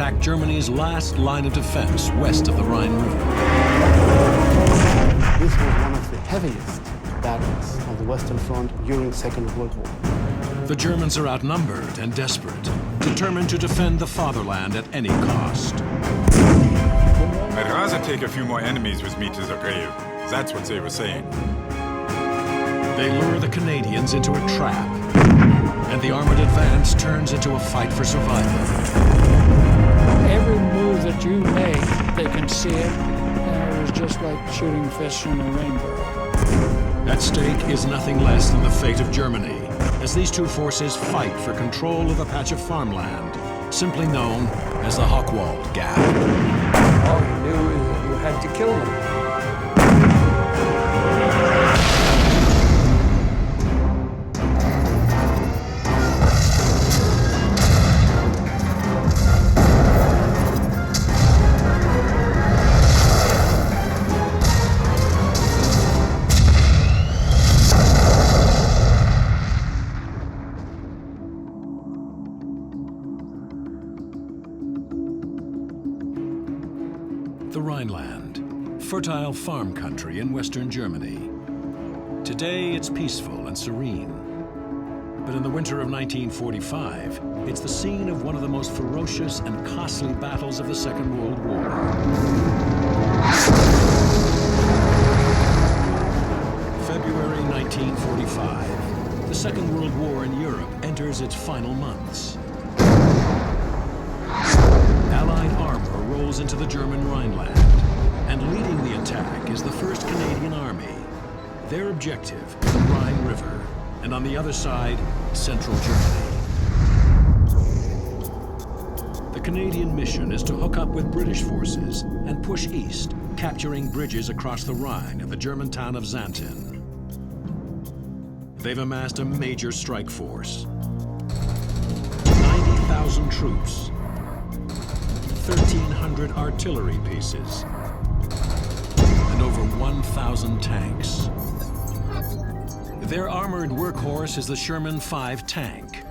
attack Germany's last line of defense west of the Rhine River. This was one of the heaviest battles on the Western Front during the Second World War. The Germans are outnumbered and desperate, determined to defend the fatherland at any cost. I'd rather take a few more enemies with me to the grave. That's what they were saying. They lure the Canadians into a trap, and the armored advance turns into a fight for survival. Every move that you make, they can see it, and it was just like shooting fish in a rainbow. At stake is nothing less than the fate of Germany, as these two forces fight for control of a patch of farmland, simply known as the Hochwald Gap. All you knew is that you had to kill them. The Rhineland, fertile farm country in western Germany. Today it's peaceful and serene. But in the winter of 1945, it's the scene of one of the most ferocious and costly battles of the Second World War. February 1945, the Second World War in Europe enters its final months. Allied armor rolls into the German Rhineland, and leading the attack is the 1st Canadian Army. Their objective, the Rhine River, and on the other side, central Germany. The Canadian mission is to hook up with British forces and push east, capturing bridges across the Rhine at the German town of Xanten. They've amassed a major strike force. 90,000 troops, 1,300 artillery pieces, and over 1,000 tanks. Their armored workhorse is the Sherman 5 tank.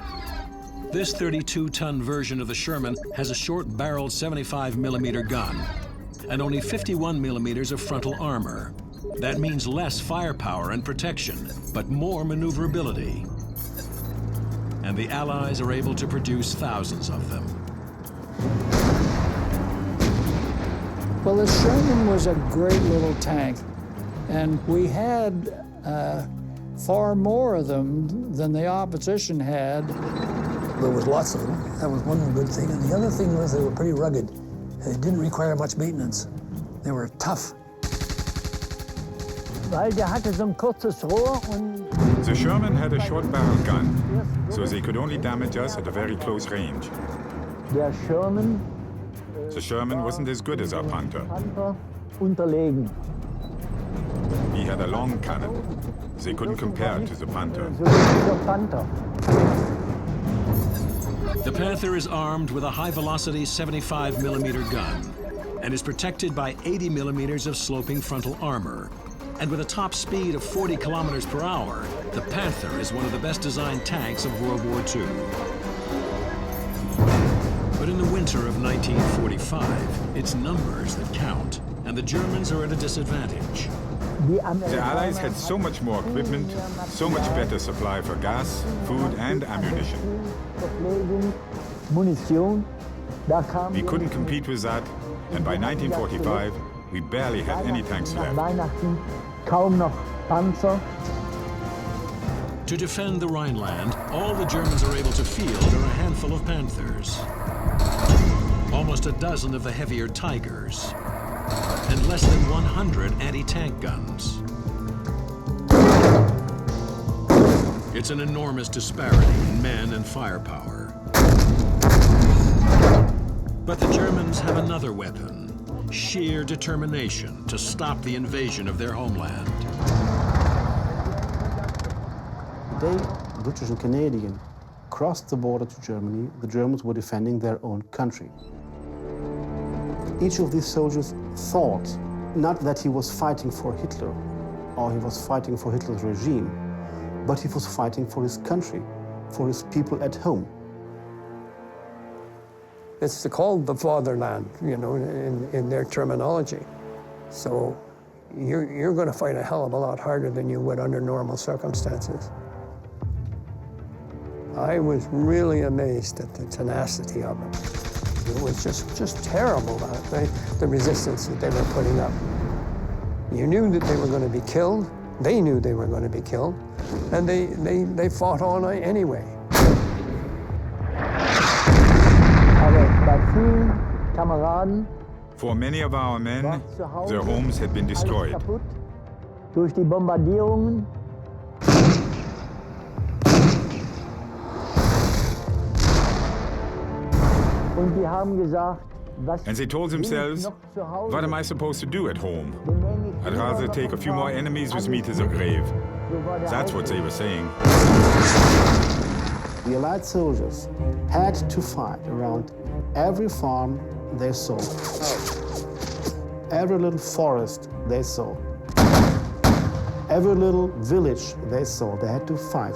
This 32-ton version of the Sherman has a short-barreled 75mm gun and only 51mm of frontal armor. That means less firepower and protection, but more maneuverability. And the Allies are able to produce thousands of them. Well, the Sherman was a great little tank, and we had far more of them than the opposition had. There was lots of them. That was one good thing. And the other thing was they were pretty rugged. They didn't require much maintenance. They were tough. The Sherman had a short-barreled gun, so they could only damage us at a very close range. Der Sherman The Sherman wasn't as good as our Panther. unterlegen. He had a long cannon. They couldn't compare to the Panther. The Panther is armed with a high-velocity 75mm gun and is protected by 80mm of sloping frontal armor. And with a top speed of 40 kilometers per hour, the Panther is one of the best designed tanks of World War II. But in the winter of 1945, it's numbers that count, and the Germans are at a disadvantage. The Allies had so much more equipment, so much better supply for gas, food, and ammunition. We couldn't compete with that, and by 1945, we barely had any tanks left. To defend the Rhineland, all the Germans are able to field are a handful of Panthers, almost a dozen of the heavier Tigers, and less than 100 anti-tank guns. It's an enormous disparity in men and firepower. But the Germans have another weapon, sheer determination to stop the invasion of their homeland. They, British and Canadian, crossed the border to Germany. The Germans were defending their own country. Each of these soldiers thought not that he was fighting for Hitler or he was fighting for Hitler's regime, but he was fighting for his country, for his people at home. It's called the fatherland, you know, in their terminology. So you're going to fight a hell of a lot harder than you would under normal circumstances. I was really amazed at the tenacity of them. It was just terrible, the resistance that they were putting up. You knew that they were going to be killed. They knew they were going to be killed, and they fought on anyway. For many of our men, their homes had been destroyed. Durch die Bombardierungen. Und die haben gesagt, And they told themselves, what am I supposed to do at home? I'd rather take a few more enemies with me to the grave. That's what they were saying. The Allied soldiers had to fight around every farm they saw, every little forest they saw, every little village they saw. They had to fight.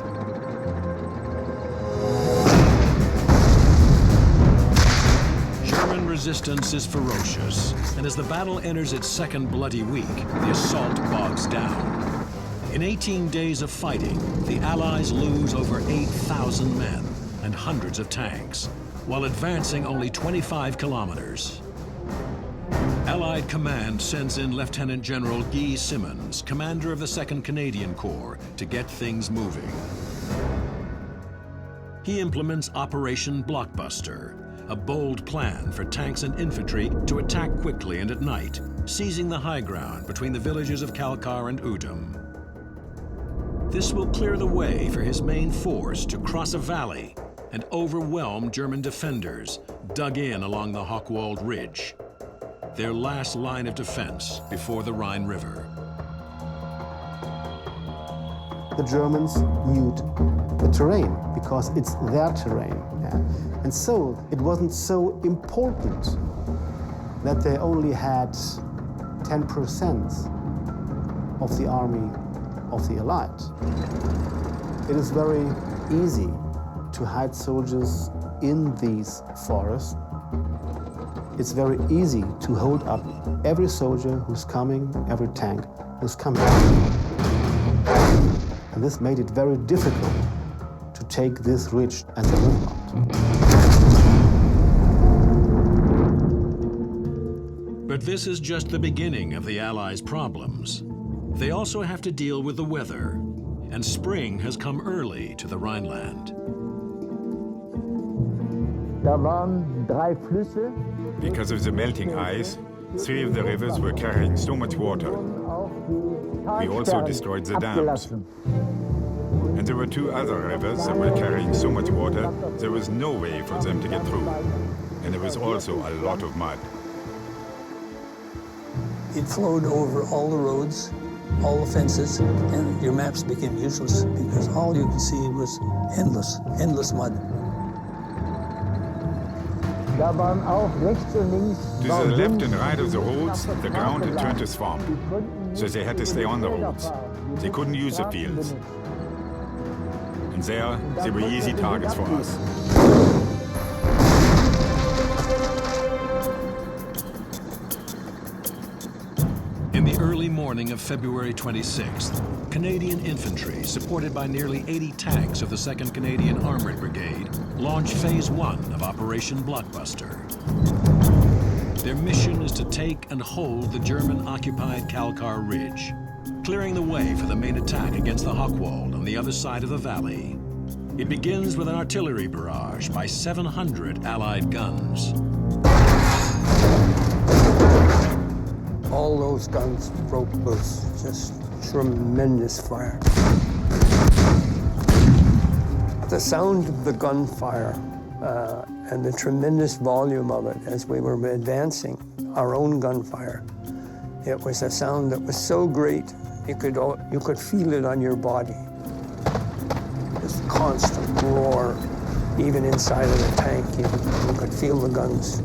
German resistance is ferocious, and as the battle enters its second bloody week, the assault bogs down. In 18 days of fighting, the Allies lose over 8,000 men and hundreds of tanks, while advancing only 25 kilometers. Allied command sends in Lieutenant General Guy Simmons, commander of the 2nd Canadian Corps, to get things moving. He implements Operation Blockbuster, a bold plan for tanks and infantry to attack quickly and at night, seizing the high ground between the villages of Kalkar and Udom. This will clear the way for his main force to cross a valley and overwhelm German defenders dug in along the Hochwald Ridge, their last line of defense before the Rhine River. The Germans knew the terrain because it's their terrain. Yeah. And so it wasn't so important that they only had 10% of the army of the Allied. It is very easy to hide soldiers in these forests. It's very easy to hold up every soldier who's coming, every tank who's coming. And this made it very difficult to take this ridge as a homeland. But this is just the beginning of the Allies' problems. They also have to deal with the weather, and spring has come early to the Rhineland. Da waren 3 Flüsse. Because of the melting ice, 3 of the rivers were carrying so much water. We also destroyed the dams. And there were 2 other rivers that were carrying so much water, there was no way for them to get through. And there was also a lot of mud. It flowed over all the roads, all the fences, and your maps became useless because all you could see was endless mud. Da waren auch rechts und links. To the left and right of the roads, the ground had turned to swamp, so they had to stay on the roads. They couldn't use the fields. And there, they were easy targets for us. In the early morning of February 26th, Canadian infantry, supported by nearly 80 tanks of the 2nd Canadian Armored Brigade, launched Phase 1 of Operation Blockbuster. Their mission is to take and hold the German-occupied Kalkar Ridge, clearing the way for the main attack against the Hochwald on the other side of the valley. It begins with an artillery barrage by 700 Allied guns. All those guns broke loose, just tremendous fire. The sound of the gunfire and the tremendous volume of it as we were advancing, our own gunfire, it was a sound that was so great you could feel it on your body. This constant roar, even inside of the tank, you could feel the guns.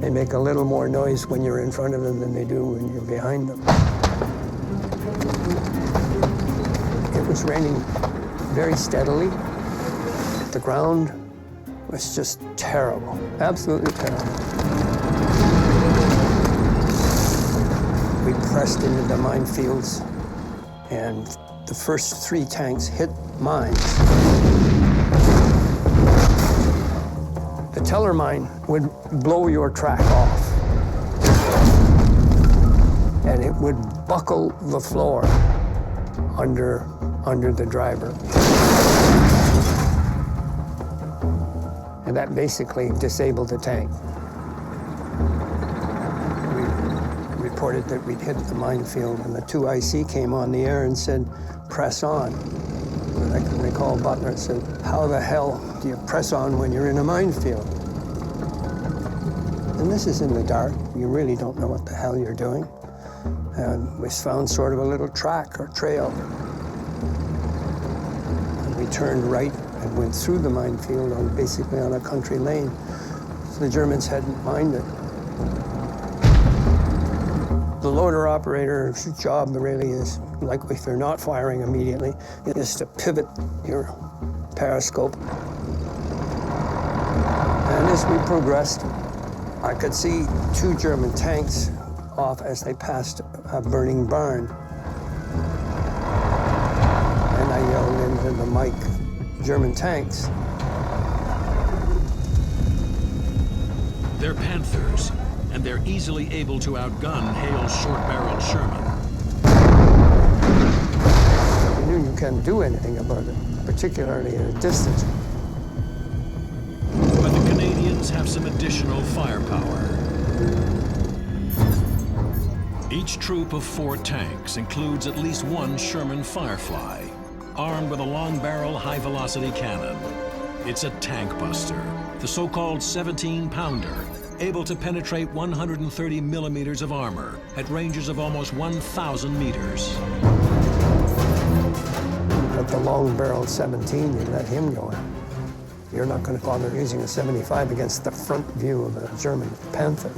They make a little more noise when you're in front of them than they do when you're behind them. It was raining very steadily. The ground It was just terrible, absolutely terrible. We pressed into the minefields, and the first 3 tanks hit mines. The teller mine would blow your track off, and it would buckle the floor under the driver. And that basically disabled the tank. We reported that we'd hit the minefield, and the 2 IC came on the air and said, press on. And I can recall Butler said, how the hell do you press on when you're in a minefield? And this is in the dark. You really don't know what the hell you're doing. And we found sort of a little track or trail. And we turned right and went through the minefield on basically on a country lane. So the Germans hadn't minded. The loader operator's job really is, like if they're not firing immediately, is to pivot your periscope. And as we progressed, I could see 2 German tanks off as they passed a burning barn. And I yelled into the mic, German tanks. They're Panthers, and they're easily able to outgun Hale's short-barreled Sherman. I knew you can't do anything about it, particularly at a distance. But the Canadians have some additional firepower. Each troop of 4 tanks includes at least 1 Sherman Firefly, armed with a long-barrel, high-velocity cannon. It's a tank buster, the so-called 17-pounder, able to penetrate 130 millimeters of armor at ranges of almost 1,000 meters. But the long-barreled 17, you let him go in. You're not going to bother using a 75 against the front view of a German Panther.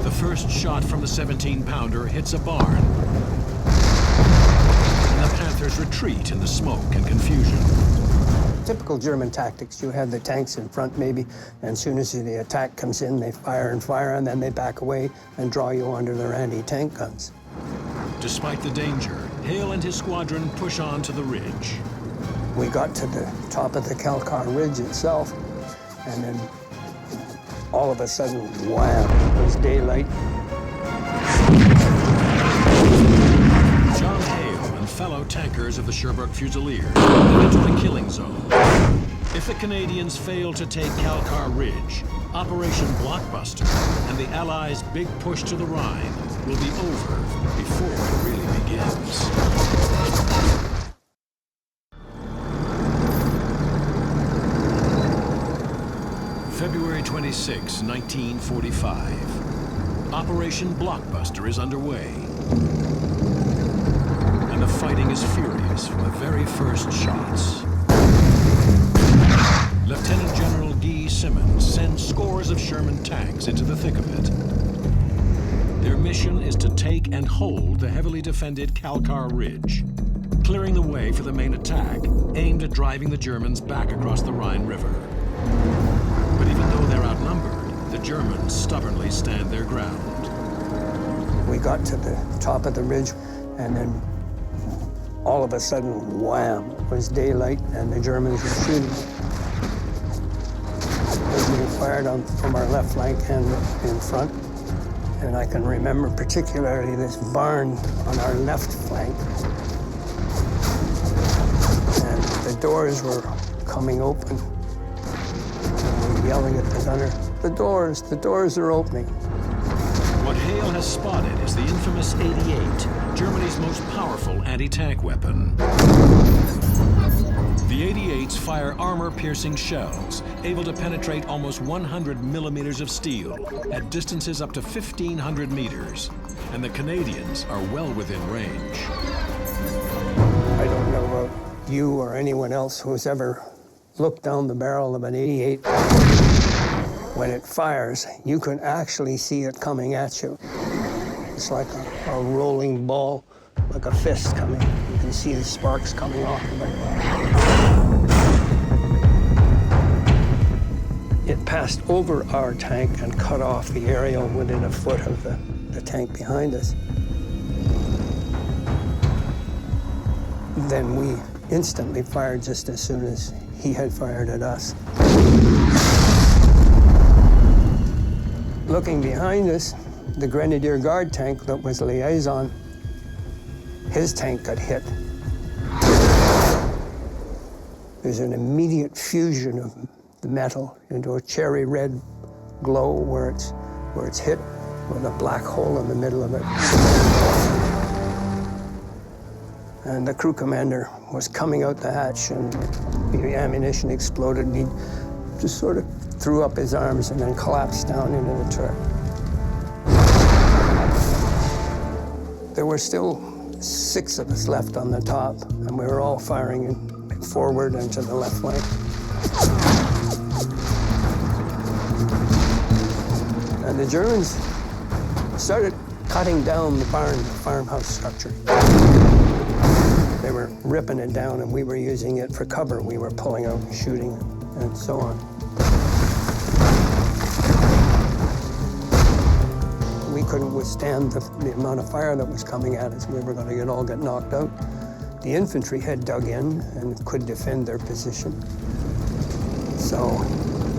The first shot from the 17-pounder hits a barn, and the Panthers retreat in the smoke and confusion. Typical German tactics, you have the tanks in front maybe, and as soon as the attack comes in, they fire and fire, and then they back away and draw you under their anti-tank guns. Despite the danger, Hale and his squadron push on to the ridge. We got to the top of the Calcar Ridge itself, and then all of a sudden, wham, it was daylight. John Hale and fellow tankers of the Sherbrooke Fusiliers head into the killing zone. If the Canadians fail to take Calcar Ridge, Operation Blockbuster and the Allies' big push to the Rhine will be over before it really begins. February 26, 1945. Operation Blockbuster is underway. And the fighting is furious from the very first shots. Lieutenant General Guy Simmons sends scores of Sherman tanks into the thick of it. Their mission is to take and hold the heavily defended Calcar Ridge, clearing the way for the main attack aimed at driving the Germans back across the Rhine River. But even though they're outnumbered, the Germans stubbornly stand their ground. We got to the top of the ridge, and then all of a sudden, wham, it was daylight, and the Germans were shooting. They were being fired on from our left flank and in front. And I can remember particularly this barn on our left flank. And the doors were coming open. And we yelling at the gunner, the doors are opening. What Hale has spotted is the infamous 88, Germany's most powerful anti-tank weapon. The 88s fire armor-piercing shells, able to penetrate almost 100 millimeters of steel at distances up to 1,500 meters, and the Canadians are well within range. I don't know about you or anyone else who's ever looked down the barrel of an 88. When it fires, you can actually see it coming at you. It's like a rolling ball, like a fist coming. You You see the sparks coming off of it. It passed over our tank and cut off the aerial within a foot of the tank behind us. Then we instantly fired just as soon as he had fired at us. Looking behind us, the Grenadier Guard tank that was liaison, his tank got hit. There's an immediate fusion of the metal into a cherry red glow where it's hit with a black hole in the middle of it. And the crew commander was coming out the hatch and the ammunition exploded and he just sort of threw up his arms and then collapsed down into the turret. There were still 6 of us left on the top, and we were all firing forward and to the left flank. And the Germans started cutting down the farmhouse structure. They were ripping it down, and we were using it for cover. We were pulling out and shooting and so on. We couldn't withstand the amount of fire that was coming at us. We were going to all get knocked out. The infantry had dug in and could defend their position. So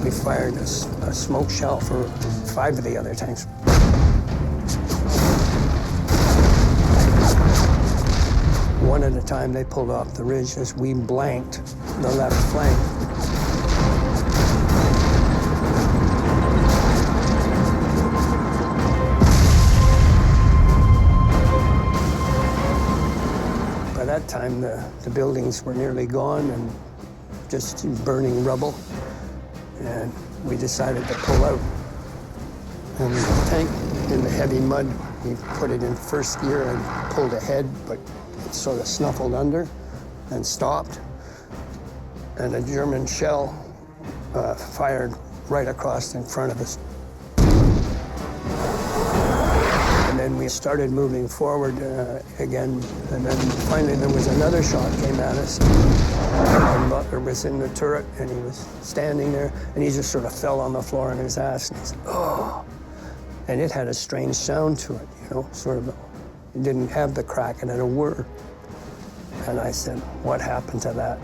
we fired a smoke shell for 5 of the other tanks. One at a time, they pulled off the ridge as we blanked the left flank. By that time, the buildings were nearly gone and just burning rubble. And we decided to pull out. And the tank, in the heavy mud, we put it in first gear and pulled ahead, but it sort of snuffled under and stopped. And a German shell fired right across in front of us. And then we started moving forward again. And then finally there was another shot came at us. And Butler was in the turret and he was standing there and he just sort of fell on the floor on his ass and he said, "Oh." And it had a strange sound to it, you know, sort of, it didn't have the crack, it had a whir. And I said, "What happened to that?"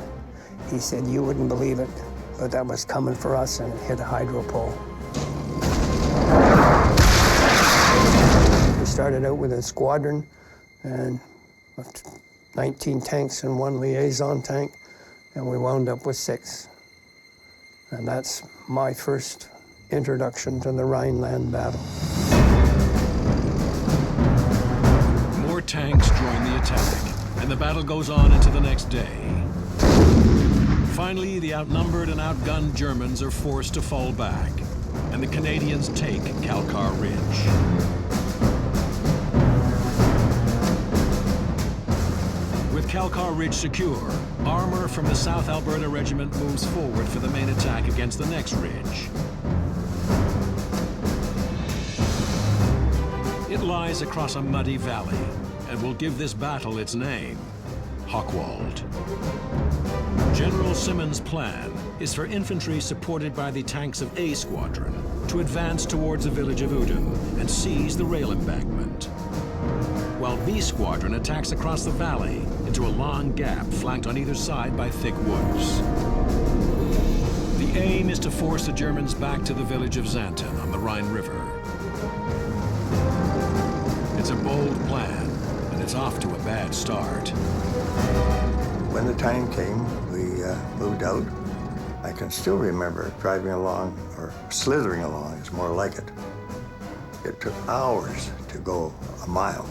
He said, "You wouldn't believe it, but that was coming for us and it hit a hydro pole." We started out with a squadron and 19 tanks and 1 liaison tank, and we wound up with 6. And that's my first introduction to the Rhineland battle. More tanks join the attack, and the battle goes on into the next day. Finally, the outnumbered and outgunned Germans are forced to fall back, and the Canadians take Calcar Ridge. With Calcar Ridge secure, armor from the South Alberta Regiment moves forward for the main attack against the next ridge. It lies across a muddy valley and will give this battle its name, Hochwald. General Simmons' plan is for infantry supported by the tanks of A Squadron to advance towards the village of Udom and seize the rail embankment, while B Squadron attacks across the valley into a long gap flanked on either side by thick woods. The aim is to force the Germans back to the village of Xanten on the Rhine River. It's a bold plan, and it's off to a bad start. When the time came, we moved out. I can still remember driving along, or slithering along, is more like it. It took hours to go a mile.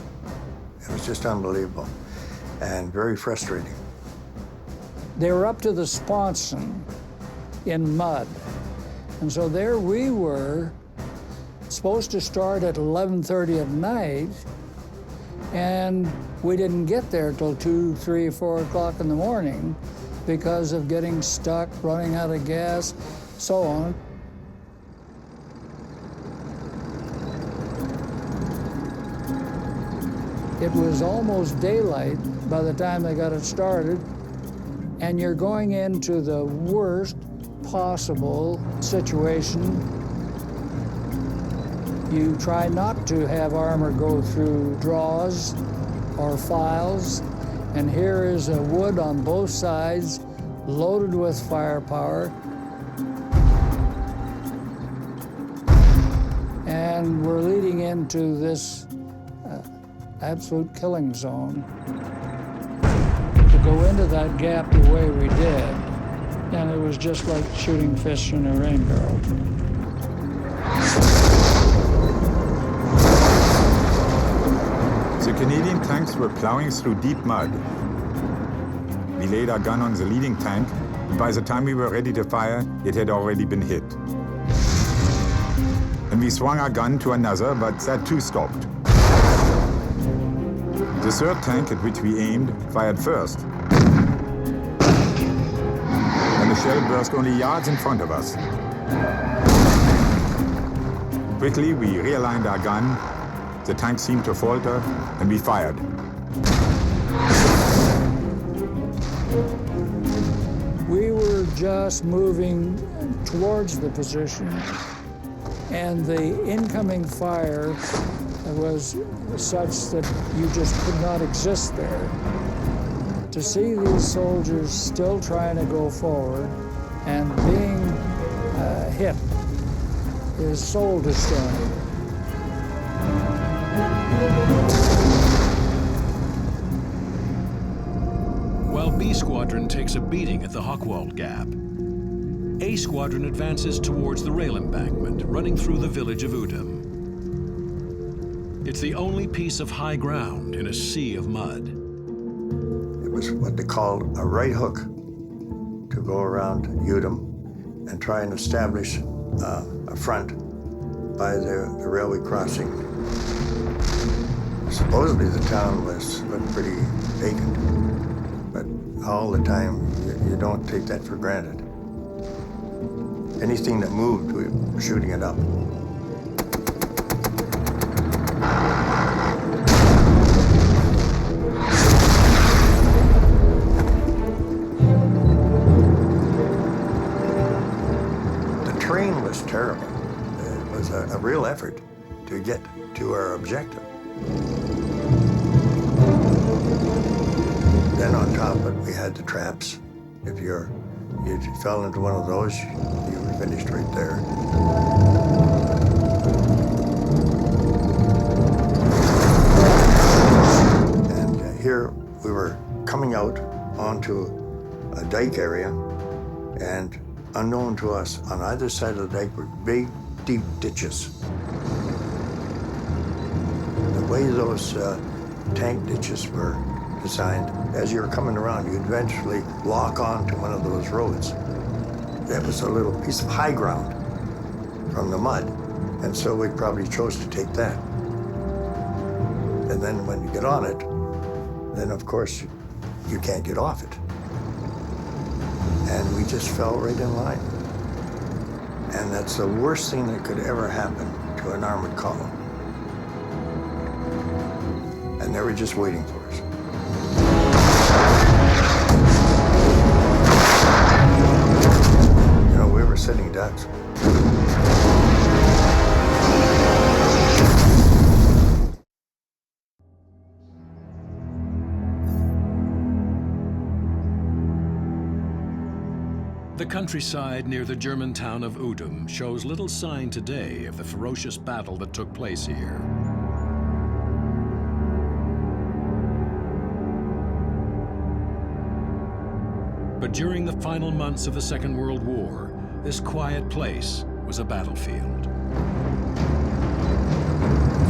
It was just unbelievable and very frustrating. They were up to the sponson in mud. And so there we were, supposed to start at 11:30 at night, and we didn't get there till 2, 3, 4 o'clock in the morning because of getting stuck, running out of gas, so on. It was almost daylight by the time they got it started, and you're going into the worst possible situation. You try not to have armor go through draws or files, and here is a wood on both sides, loaded with firepower. And we're leading into this absolute killing zone. To go into that gap the way we did, and it was just like shooting fish in a rain barrel. The Canadian tanks were plowing through deep mud. We laid our gun on the leading tank, and by the time we were ready to fire, it had already been hit. And we swung our gun to another, but that too stopped. The third tank at which we aimed fired first. And the shell burst only yards in front of us. Quickly, we realigned our gun. The tank seemed to falter, and we fired. We were just moving towards the position, and the incoming fire was such that you just could not exist there. To see these soldiers still trying to go forward and being hit is soul destroying. While B Squadron takes a beating at the Hochwald Gap, A Squadron advances towards the rail embankment running through the village of Udom. It's the only piece of high ground in a sea of mud. It was what they called a right hook to go around Udom and try and establish a front by the railway crossing. Supposedly the town looked pretty vacant, but all the time you don't take that for granted. Anything that moved, we were shooting it up. The terrain was terrible. It was a real effort to get to our objective. Then on top of it, we had the traps. If you fell into one of those, you were finished right there. And here we were coming out onto a dike area, and unknown to us, on either side of the dike were big, deep ditches. The way those tank ditches were designed, as you were coming around, you eventually lock on to one of those roads. That was a little piece of high ground from the mud, and so we probably chose to take that. And then when you get on it, then of course you can't get off it. And we just fell right in line. And that's the worst thing that could ever happen to an armored column. And they were just waiting for us. You know, we were sitting ducks. The countryside near the German town of Udom shows little sign today of the ferocious battle that took place here. But during the final months of the Second World War, this quiet place was a battlefield.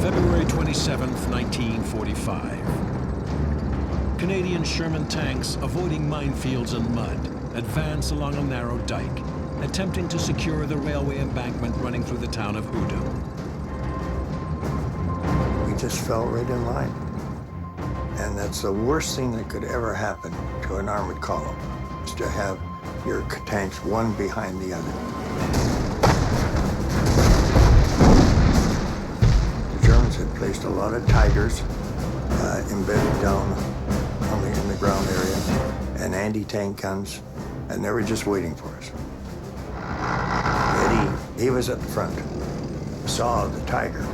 February 27th, 1945. Canadian Sherman tanks, avoiding minefields and mud, advance along a narrow dike, attempting to secure the railway embankment running through the town of Udom. We just fell right in line. And that's the worst thing that could ever happen to an armored column, is to have your tanks one behind the other. The Germans had placed a lot of Tigers embedded down in the ground area, and anti-tank guns, and they were just waiting for us. Eddie, he was at the front, saw the Tiger,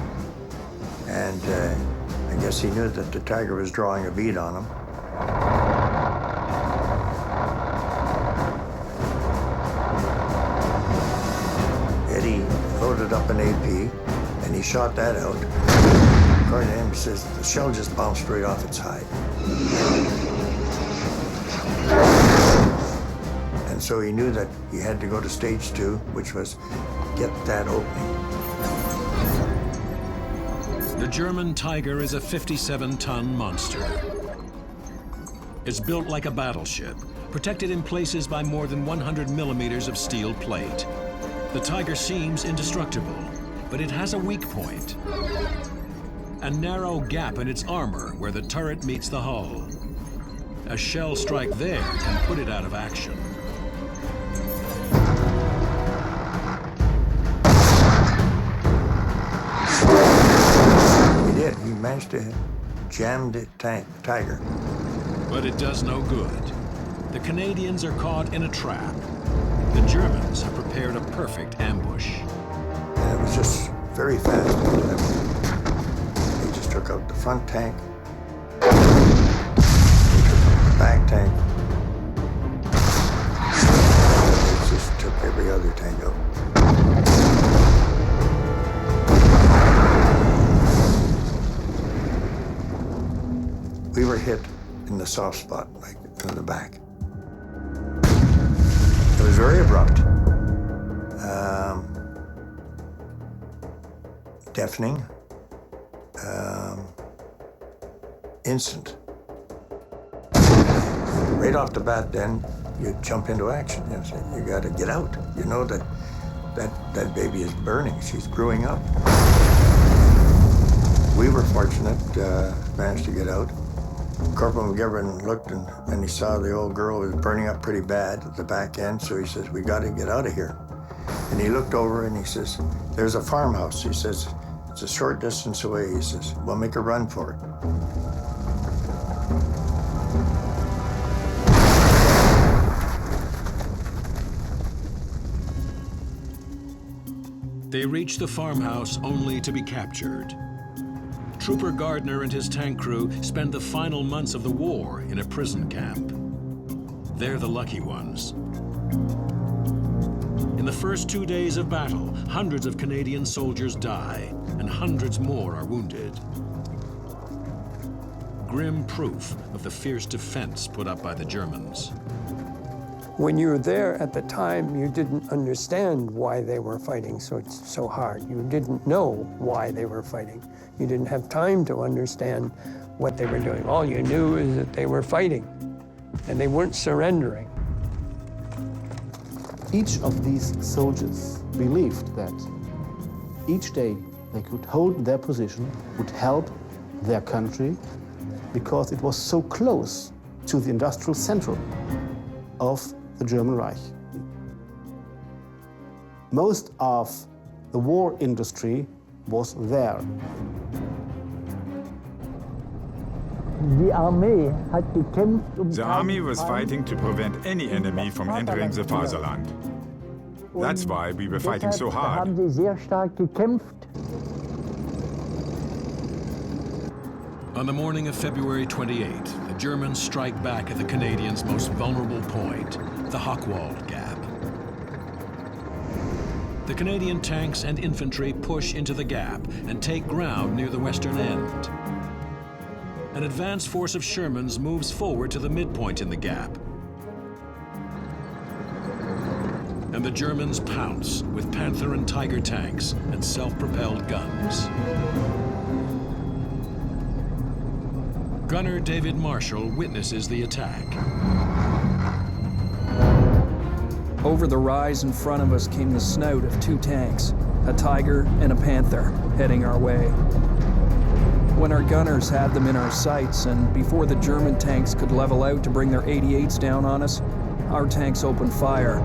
and I guess he knew that the Tiger was drawing a bead on him. Eddie loaded up an AP, and he shot that out. According to him, he says the shell just bounced right off its hide. And so he knew that he had to go to stage 2, which was get that opening. The German Tiger is a 57-ton monster. It's built like a battleship, protected in places by more than 100 millimeters of steel plate. The Tiger seems indestructible, but it has a weak point. A narrow gap in its armor where the turret meets the hull. A shell strike there can put it out of action. He did. He managed to jam the Tiger. But it does no good. The Canadians are caught in a trap. The Germans have prepared a perfect ambush. And it was just very fast. They just took out the front tank. They took out the back tank. They just took every other tank out. We were hit in the soft spot, like in the back. It was very abrupt, deafening, instant. Right off the bat, then you jump into action and say, you got to get out. You know that baby is burning. She's brewing up. We were fortunate, managed to get out. Corporal McGivern looked and he saw the old girl was burning up pretty bad at the back end, so he says, we got to get out of here. And he looked over and he says, there's a farmhouse. He says, it's a short distance away. He says, we'll make a run for it. They reach the farmhouse only to be captured. Trooper Gardner and his tank crew spend the final months of the war in a prison camp. They're the lucky ones. In the first 2 days of battle, hundreds of Canadian soldiers die, and hundreds more are wounded. Grim proof of the fierce defense put up by the Germans. When you were there at the time, you didn't understand why they were fighting so hard. You didn't know why they were fighting. You didn't have time to understand what they were doing. All you knew is that they were fighting, and they weren't surrendering. Each of these soldiers believed that each day they could hold their position would help their country because it was so close to the industrial center of the German Reich. Most of the war industry was there. Die Armee hat gekämpft, The army was fighting to prevent any enemy from entering the Fatherland. That's why we were fighting so hard. Haben sie sehr stark gekämpft. On the morning of February 28th, the Germans strike back at the Canadians' most vulnerable point, the Hochwald Gap. The Canadian tanks and infantry push into the gap and take ground near the western end. An advanced force of Shermans moves forward to the midpoint in the gap. And the Germans pounce with Panther and Tiger tanks and self-propelled guns. Gunner David Marshall witnesses the attack. Over the rise in front of us came the snout of 2 tanks, a Tiger and a Panther, heading our way. When our gunners had them in our sights, and before the German tanks could level out to bring their 88s down on us, our tanks opened fire,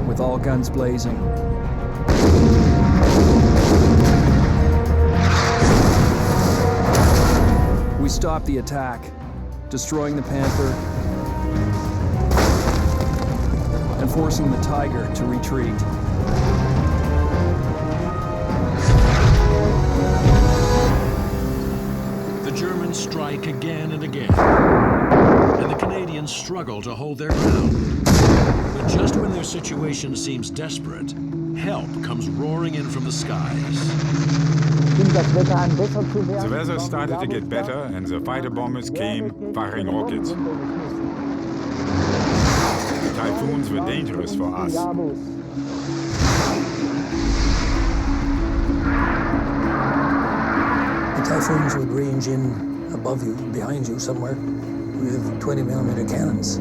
with all guns blazing. We stopped the attack, destroying the Panther and forcing the Tiger to retreat. The Germans strike again and again, and the Canadians struggle to hold their ground. But just when their situation seems desperate, help comes roaring in from the skies. The weather started to get better, and the fighter bombers came firing rockets. The typhoons were dangerous for us. The typhoons would range in above you, behind you somewhere, with 20mm cannons.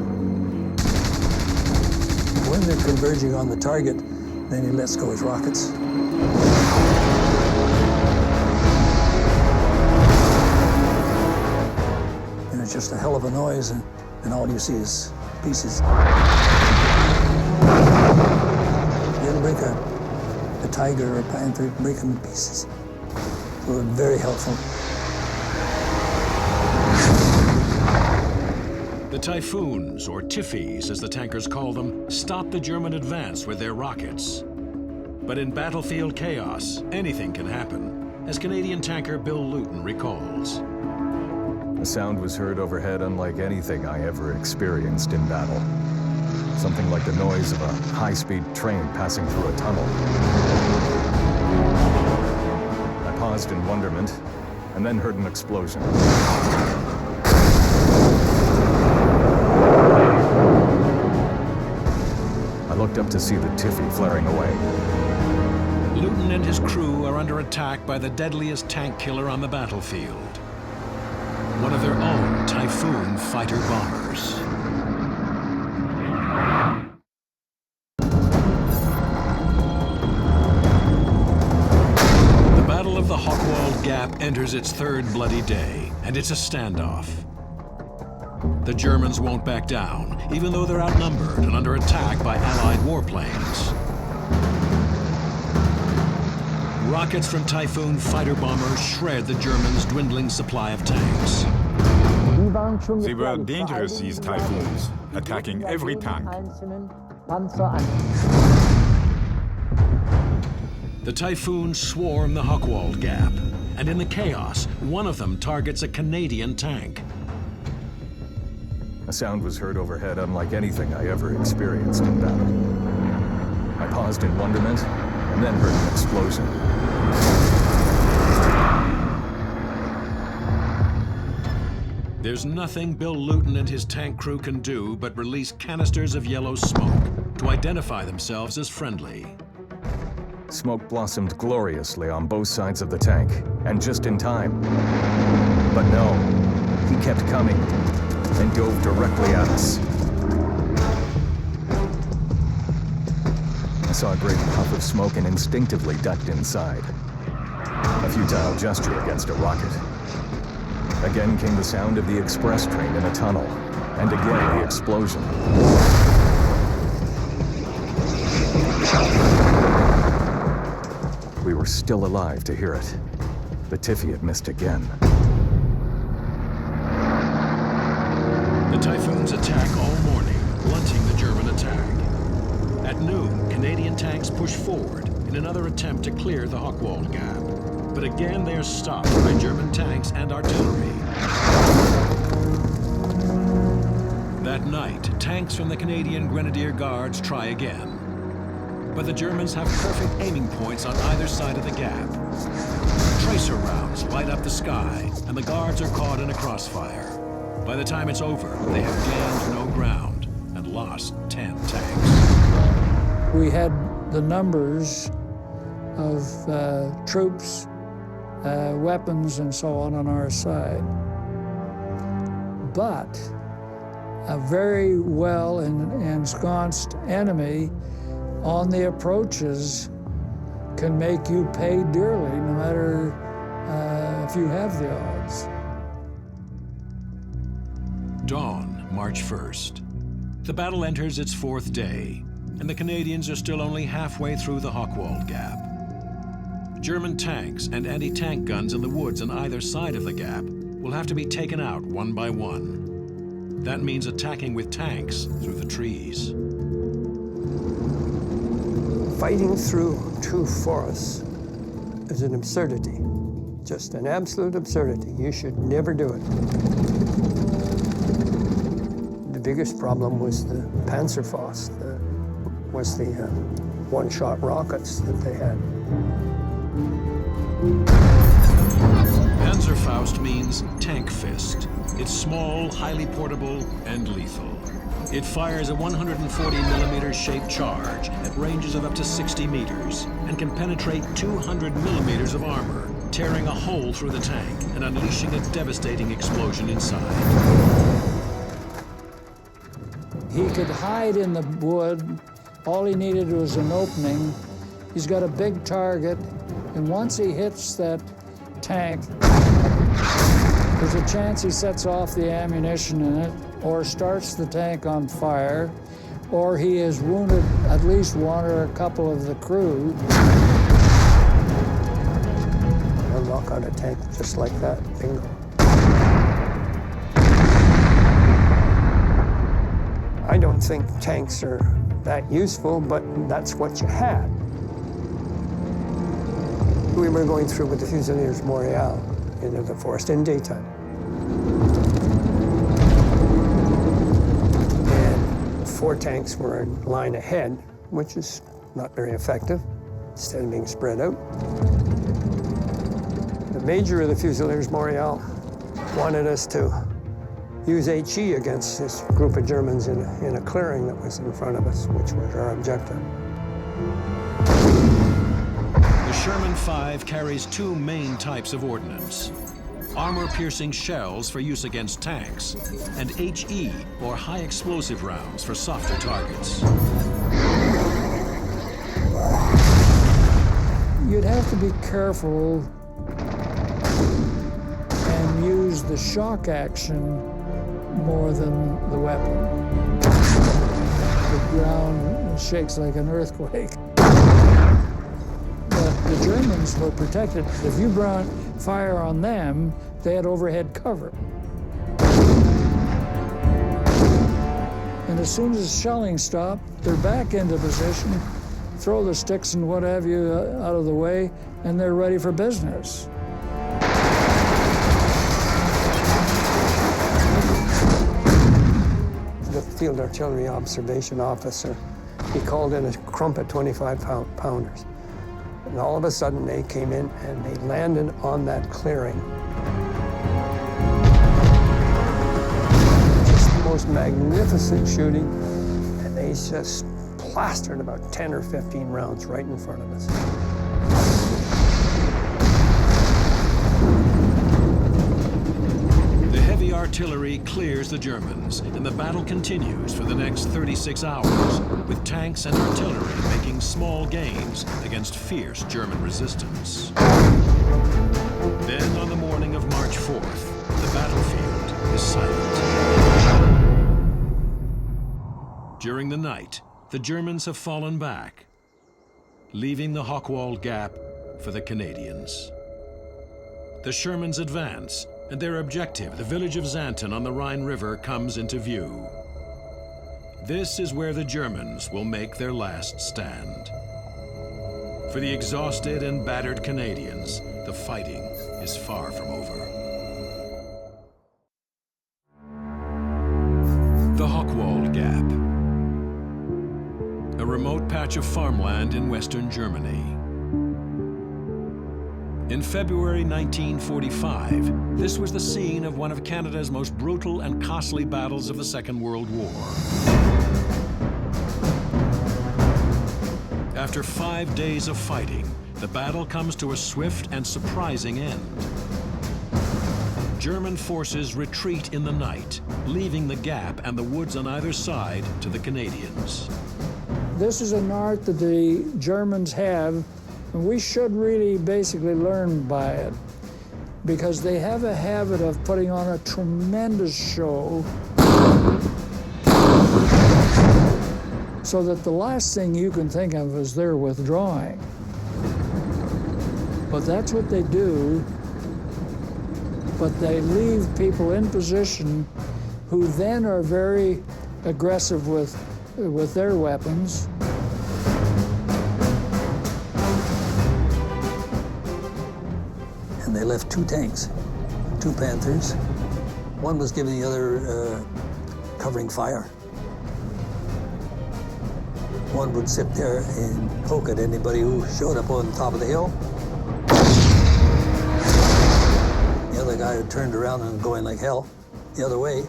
When they're converging on the target, then he lets go his rockets. And it's just a hell of a noise, and all you see is pieces. You'll break a Tiger or a Panther, break them in pieces. So they're very helpful. The Typhoons, or Tiffies as the tankers call them, stop the German advance with their rockets. But in battlefield chaos, anything can happen, as Canadian tanker Bill Luton recalls. A sound was heard overhead unlike anything I ever experienced in battle. Something like the noise of a high-speed train passing through a tunnel. I paused in wonderment, and then heard an explosion. I looked up to see the Tiffy flaring away. Luton and his crew are under attack by the deadliest tank killer on the battlefield. One of their own Typhoon fighter bombers. The Battle of the Hochwald Gap enters its third bloody day, and it's a standoff. The Germans won't back down, even though they're outnumbered and under attack by Allied warplanes. Rockets from Typhoon fighter bombers shred the Germans' dwindling supply of tanks. They were dangerous, these Typhoons, attacking every tank. The Typhoons swarm the Hochwald Gap, and in the chaos, one of them targets a Canadian tank. A sound was heard overhead unlike anything I ever experienced in battle. I paused in wonderment, and then heard an explosion. There's nothing Bill Luton and his tank crew can do but release canisters of yellow smoke to identify themselves as friendly. Smoke blossomed gloriously on both sides of the tank, and just in time. But no, he kept coming, and dove directly at us. I saw a great puff of smoke and instinctively ducked inside. A futile gesture against a rocket. Again came the sound of the express train in a tunnel, and again the explosion. We were still alive to hear it. The Tiffy had missed again. The Typhoons attack all morning, blunting the German attack. At noon, Canadian tanks push forward in another attempt to clear the Hochwald Gap. But again, they are stopped by German tanks and artillery. That night, tanks from the Canadian Grenadier Guards try again. But the Germans have perfect aiming points on either side of the gap. Tracer rounds light up the sky, and the Guards are caught in a crossfire. By the time it's over, they have gained no ground and lost 10 tanks. We had the numbers of troops, weapons, and so on our side. But a very well ensconced enemy on the approaches can make you pay dearly, no matter if you have the odds. Dawn, March 1st. The battle enters its fourth day, and the Canadians are still only halfway through the Hochwald Gap. German tanks and anti-tank guns in the woods on either side of the gap will have to be taken out one by one. That means attacking with tanks through the trees. Fighting through two forests is an absurdity, just an absolute absurdity. You should never do it. The biggest problem was the Panzerfaust, was the one-shot rockets that they had. Panzerfaust means tank fist. It's small, highly portable, and lethal. It fires a 140mm shaped charge at ranges of up to 60 meters and can penetrate 200mm of armor, tearing a hole through the tank and unleashing a devastating explosion inside. He could hide in the wood. All he needed was an opening. He's got a big target, and once he hits that tank, there's a chance he sets off the ammunition in it, or starts the tank on fire, or he has wounded at least one or a couple of the crew. They'll knock out a tank just like that, bingo. I don't think tanks are that useful, but that's what you had. We were going through with the Fusiliers Montreal into the forest in daytime. And 4 tanks were in line ahead, which is not very effective, instead of being spread out. The major of the Fusiliers Montreal wanted us to use HE against this group of Germans in a clearing that was in front of us, which was our objective. The Sherman 5 carries 2 main types of ordnance: armor-piercing shells for use against tanks, and HE, or high-explosive rounds, for softer targets. You'd have to be careful and use the shock action more than the weapon. The ground shakes like an earthquake. But the Germans were protected. If you brought fire on them, they had overhead cover. And as soon as the shelling stopped, they're back into position, throw the sticks and what have you out of the way, and they're ready for business. The field artillery observation officer, he called in a crumpet 25-pounders. And all of a sudden, they came in and they landed on that clearing. Just the most magnificent shooting, and they just plastered about 10 or 15 rounds right in front of us. The heavy artillery clears the Germans, and the battle continues for the next 36 hours, with tanks and artillery making small gains against fierce German resistance. Then, on the morning of March 4th, the battlefield is silent. During the night, the Germans have fallen back, leaving the Hochwald Gap for the Canadians. The Shermans advance, and their objective, the village of Xanten on the Rhine River, comes into view. This is where the Germans will make their last stand. For the exhausted and battered Canadians, the fighting is far from over. The Hochwald Gap, a remote patch of farmland in western Germany. In February 1945, this was the scene of one of Canada's most brutal and costly battles of the Second World War. After 5 days of fighting, the battle comes to a swift and surprising end. German forces retreat in the night, leaving the gap and the woods on either side to the Canadians. This is an art that the Germans have, and we should really basically learn by it, because they have a habit of putting on a tremendous show so that the last thing you can think of is they're withdrawing. But that's what they do. but they leave people in position who then are very aggressive with their weapons. And they left 2 tanks, 2 Panthers. One was giving the other covering fire. One would sit there and poke at anybody who showed up on the top of the hill. The other guy had turned around and going like hell the other way.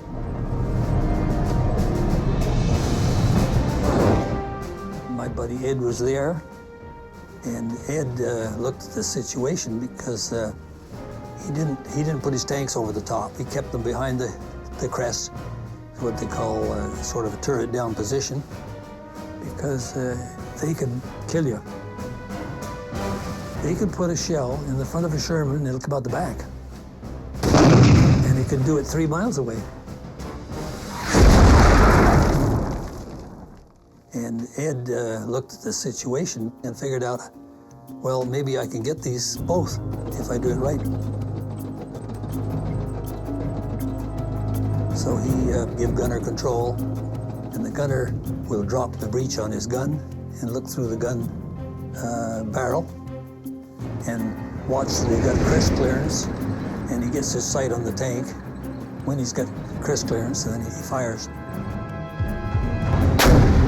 My buddy Ed was there, and Ed looked at the situation because he didn't put his tanks over the top. He kept them behind the crest, what they call sort of a turret down position, because they could kill you. They could put a shell in the front of a Sherman and it'll come out the back. And they could do it 3 miles away. And Ed looked at the situation and figured out, well, maybe I can get these both if I do it right. So he gave gunner control, and the gunner will drop the breech on his gun and look through the gun barrel and watch the gun crest clearance, and he gets his sight on the tank. When he's got crest clearance, then he fires.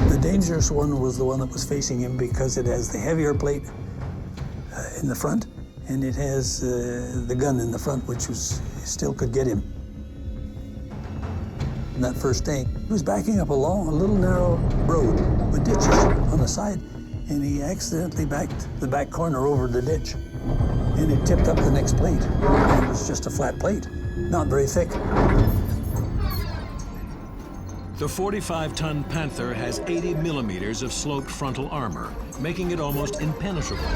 The dangerous one was the one that was facing him because it has the heavier plate in the front, and it has the gun in the front, which still could get him. In that first tank, he was backing up along a little narrow road with ditches on the side, and he accidentally backed the back corner over the ditch, and it tipped up the next plate. It was just a flat plate, not very thick. The 45-ton Panther has 80 millimeters of sloped frontal armor, making it almost impenetrable.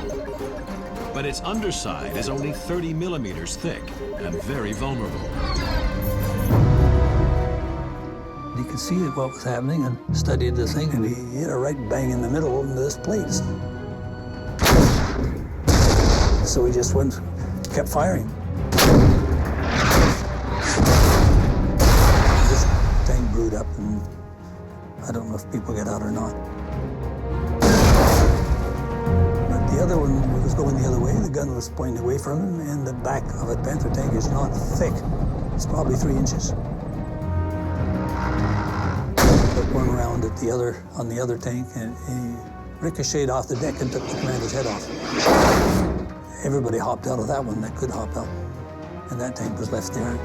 But its underside is only 30 millimeters thick and very vulnerable. He could see what was happening and studied the thing, and he hit a right bang in the middle of this plate. So he just kept firing. This tank brewed up, and I don't know if people get out or not. But the other one was going the other way. The gun was pointing away from him, and the back of a Panther tank is not thick. It's probably 3 inches. One round at on the other tank, and he ricocheted off the deck and took the commander's head off. Everybody hopped out of that one that could hop out, and that tank was left there.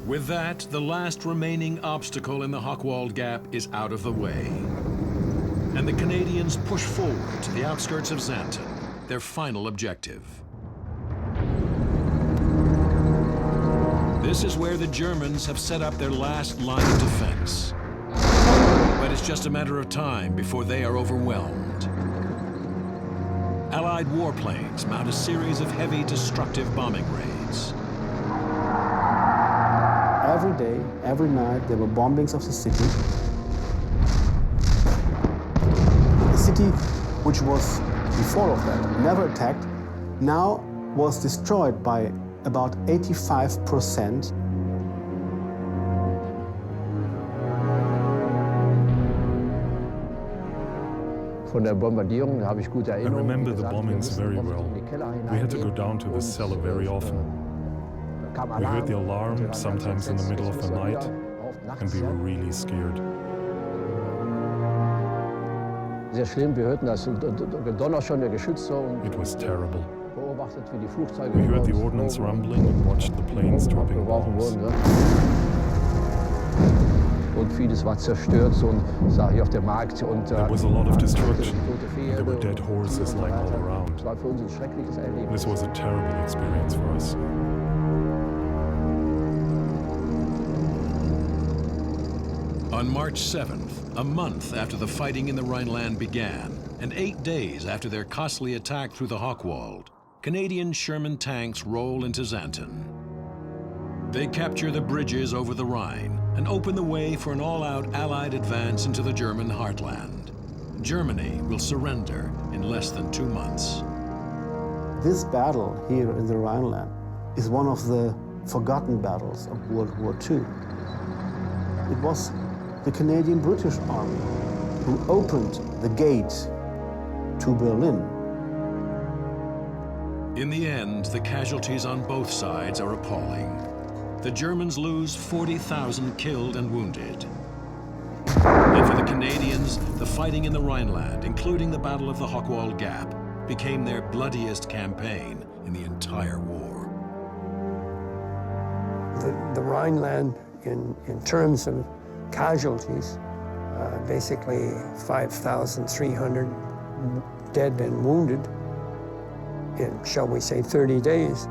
With that, the last remaining obstacle in the Hochwald Gap is out of the way. And the Canadians push forward to the outskirts of Xanten, their final objective. This is where the Germans have set up their last line of defense. But it's just a matter of time before they are overwhelmed. Allied warplanes mount a series of heavy destructive bombing raids. Every day, every night, there were bombings of the city. The city, which was before of that never attacked, now was destroyed by about 85%. I remember the bombings very well. We had to go down to the cellar very often. We heard the alarm, sometimes in the middle of the night, and we were really scared. It was terrible. We heard the ordnance rumbling and watched the planes dropping bombs. There was a lot of destruction. There were dead horses lying all around. This was a terrible experience for us. On March 7th, a month after the fighting in the Rhineland began, and 8 days after their costly attack through the Hochwald, Canadian Sherman tanks roll into Xanten. They capture the bridges over the Rhine and open the way for an all-out Allied advance into the German heartland. Germany will surrender in less than 2 months. This battle here in the Rhineland is one of the forgotten battles of World War II. It was the Canadian-British Army who opened the gate to Berlin. In the end, the casualties on both sides are appalling. The Germans lose 40,000 killed and wounded. And for the Canadians, the fighting in the Rhineland, including the Battle of the Hochwald Gap, became their bloodiest campaign in the entire war. The Rhineland, in terms of casualties, basically 5,300 dead and wounded in, shall we say, 30 days.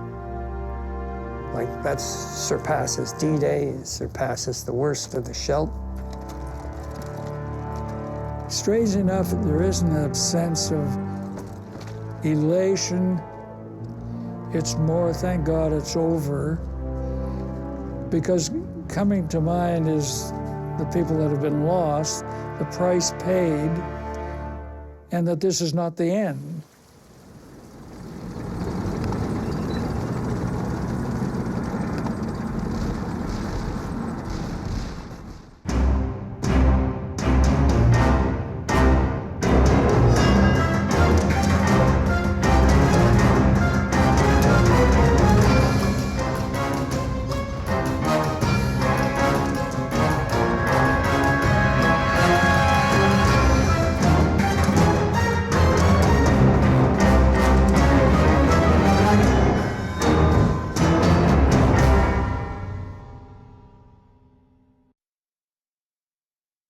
Like, that surpasses D-Day, it surpasses the worst of the Scheldt. Strange enough, there isn't a sense of elation. It's more, thank God it's over, because coming to mind is the people that have been lost, the price paid, and that this is not the end.